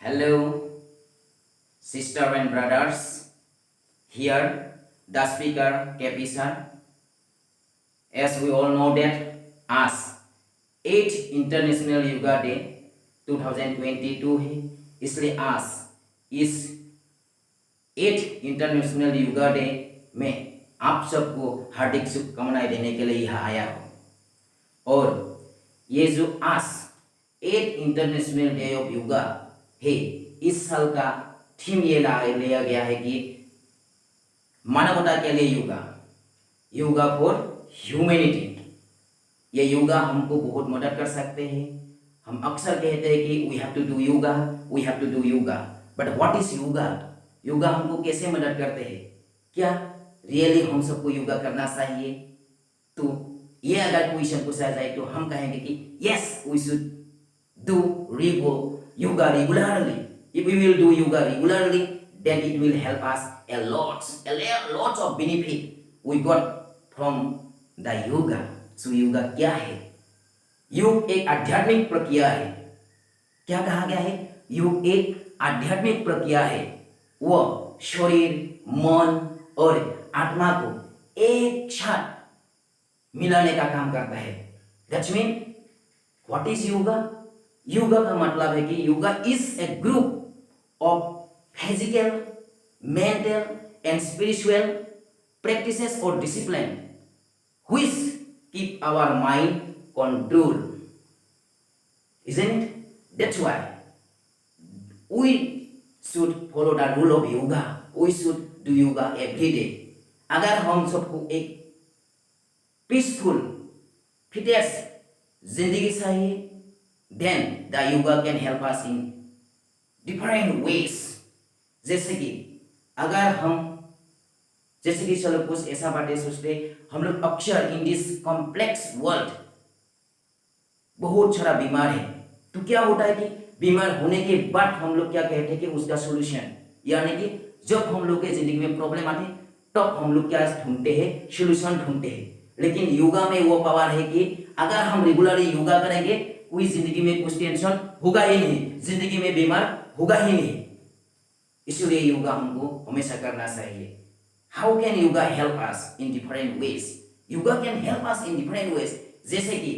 Hello, sister and brothers. Here, the speaker KP sir. As we all know that, as 8 International Yoga Day 2022 है, इसलिए आज इस 8 international yoga day में आप सबको हार्दिक शुभकामनाएं देने के लिए यहाँ आया हूँ। और ये जो आज 8 इंटरनेशनल डे ऑफ योगा है, इस साल का थीम ये लिया गया है कि मानवता के लिए योगा, योगा फॉर ह्यूमैनिटी। ये योगा हमको बहुत मदद कर सकते हैं। हम अक्सर कहते हैं कि we have to do yoga, we have to do yoga, but what is yoga? Yoga हमको कैसे मदद करते हैं? क्या रियली हम सबको योगा करना चाहिए? तो ये अगर क्वेश्चन पूछा जाए तो हम कहेंगे कि yes, we should do yoga regularly. If we will do yoga regularly, then it will help us a lot of benefit we got from the yoga. So yoga क्या है? योग एक आध्यात्मिक प्रक्रिया है। क्या कहा गया है? योग एक आध्यात्मिक प्रक्रिया है। वह शरीर, मन और आत्मा को एक साथ मिलाने का काम करता है। That means what is yoga? Yoga का मतलब है कि yoga is a group of physical, mental and spiritual practices और discipline which keep our mind control, isn't it? That's why we should follow the rule of yoga. We should do yoga every day. अगर हम सबको एक peaceful fittest जिंदगी चाहिए, then the yoga can help us in different ways. जैसे कि अगर हम चलो कुछ ऐसा बातें सोचते, हम लोग अक्सर इन दिस कॉम्प्लेक्स वर्ल्ड बहुत सारा बीमार है। तो क्या होता है कि बीमार होने के बाद हम लोग क्या कहते हैं कि उसका सोल्यूशन, यानी कि जब हम लोग के जिंदगी में प्रॉब्लम आती तब हम लोग क्या ढूंढते हैं? सोल्यूशन ढूंढते हैं। लेकिन योगा में वो पावर है कि अगर हम रेगुलरली योगा करेंगे, कोई जिंदगी में कुछ टेंशन होगा ही नहीं, जिंदगी में बीमार होगा ही नहीं। इसलिए योगा हमको हमेशा करना चाहिए। How can yoga help us in different ways? Yoga can help us in different ways. जैसे कि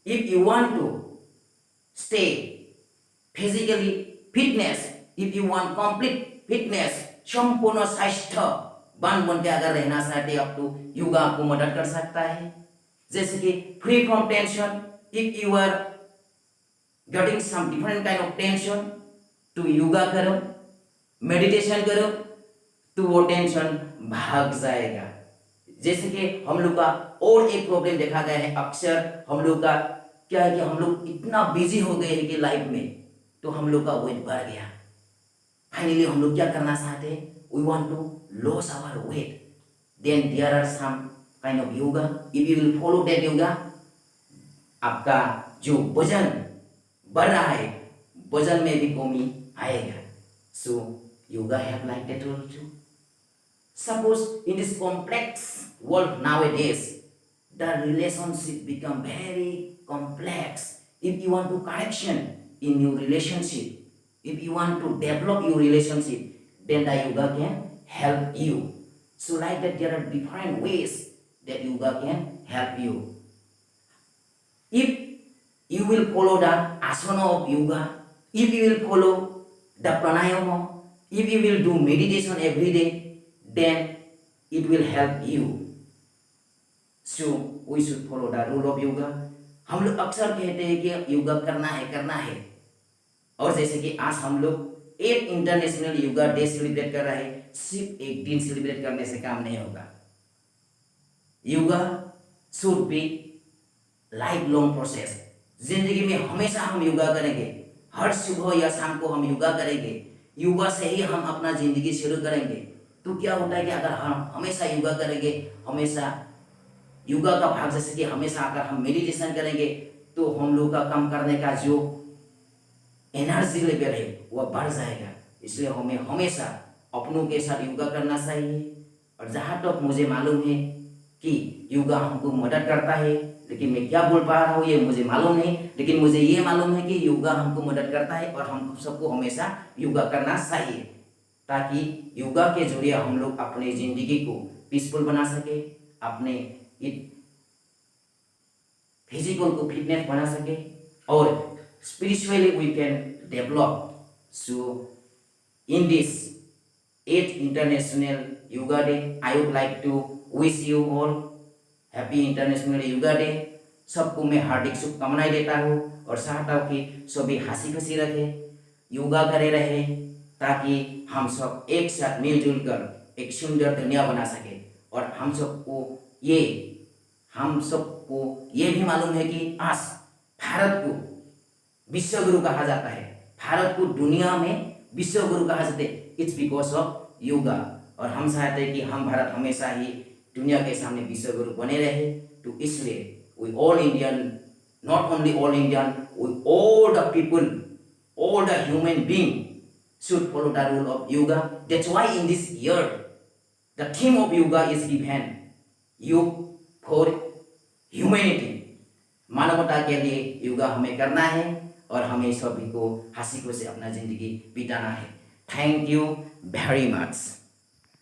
if you want to stay physically fitness, if you want complete fitness, संपूर्ण स्वास्थ्य बन के अगर रहना चाहते आप, तो योगा आपको मदद कर सकता है। जैसे कि free from tension, if you are getting some different kind of tension, तो योगा करो, मेडिटेशन करो, तो वो टेंशन भाग जाएगा। जैसे कि हम लोग का और एक प्रॉब्लम देखा गया है, अक्सर हम लोग का क्या है कि हम लोग इतना बिजी हो गए हैं कि लाइफ में, तो हम लोग का वेट बढ़ गया। फाइनली हम लोग क्या करना चाहते हैं? We want to loss our weight, then there are some kind of yoga. If you will follow that yoga, आपका जो वजन बढ़ रहा है, वजन में भी कमी आएगा। So yoga have like that also. Suppose in this complex world nowadays, the relationship become very complex. If you want to connection in your relationship, if you want to develop your relationship, then the yoga can help you. So like that, there are different ways that yoga can help you. If you will follow the asana of yoga, if you will follow the pranayama, if you will do meditation every day, then it will help you. So we should follow the rule of yoga. हम लोग अक्सर कहते हैं कि योगा करना है। और जैसे कि आज हम लोग एक इंटरनेशनल योगा डे सेलिब्रेट कर रहे हैं, सिर्फ एक दिन सेलिब्रेट करने से काम नहीं होगा। Yoga should be life long process. जिंदगी में हमेशा हम योगा करेंगे, हर सुबह या शाम को हम योगा करेंगे। योगा से ही हम अपना जिंदगी शुरू करेंगे। तो क्या होता है कि अगर हम हमेशा योगा करेंगे, हमेशा योगा का भाग, जैसे कि हमेशा अगर हम मेडिटेशन करेंगे, तो हम लोग का काम करने का जो एनर्जी लेवल है वह बढ़ जाएगा। इसलिए हमें हमेशा अपनों के साथ योगा करना चाहिए। और जहाँ तक मुझे मालूम है कि योगा हमको मदद करता है लेकिन मैं क्या बोल पा रहा हूँ ये मुझे मालूम नहीं, लेकिन मुझे ये मालूम है कि योगा हमको मदद करता है और हम सबको हमेशा योगा करना चाहिए, ताकि योगा के जरिए हम लोग अपने ज़िंदगी को पीसफुल बना सके, अपने फिजिकल को फिटनेस बना सके और spiritually we can develop. So in this 8th International Yoga Day, I would like to wish you all happy international yoga day. सबको मैं हार्दिक शुभकामनाएं देता हूँ और चाहता हूँ कि सभी हंसी खुशी रहे, योगा करे रहे, ताकि हम सब एक साथ मिलजुल कर एक सुंदर दुनिया बना सके। और हम सबको ये भी मालूम है कि आज भारत को विश्व गुरु कहा जाता है, भारत को दुनिया में विश्व गुरु कहा जाता है, इट्स बिकॉज ऑफ योगा। और हम चाहते हैं कि हम भारत हमेशा ही दुनिया के सामने विश्व गुरु बने रहे। तो इसलिए we all Indian, not only all Indian, we all the people, all the human being should follow the rule of yoga. That's why in this year the theme of yoga is given, योग for humanity, मानवता के लिए योगा हमें करना है और हमें सभी को हंसी खुशी अपना जिंदगी बिताना है। Thank you very much.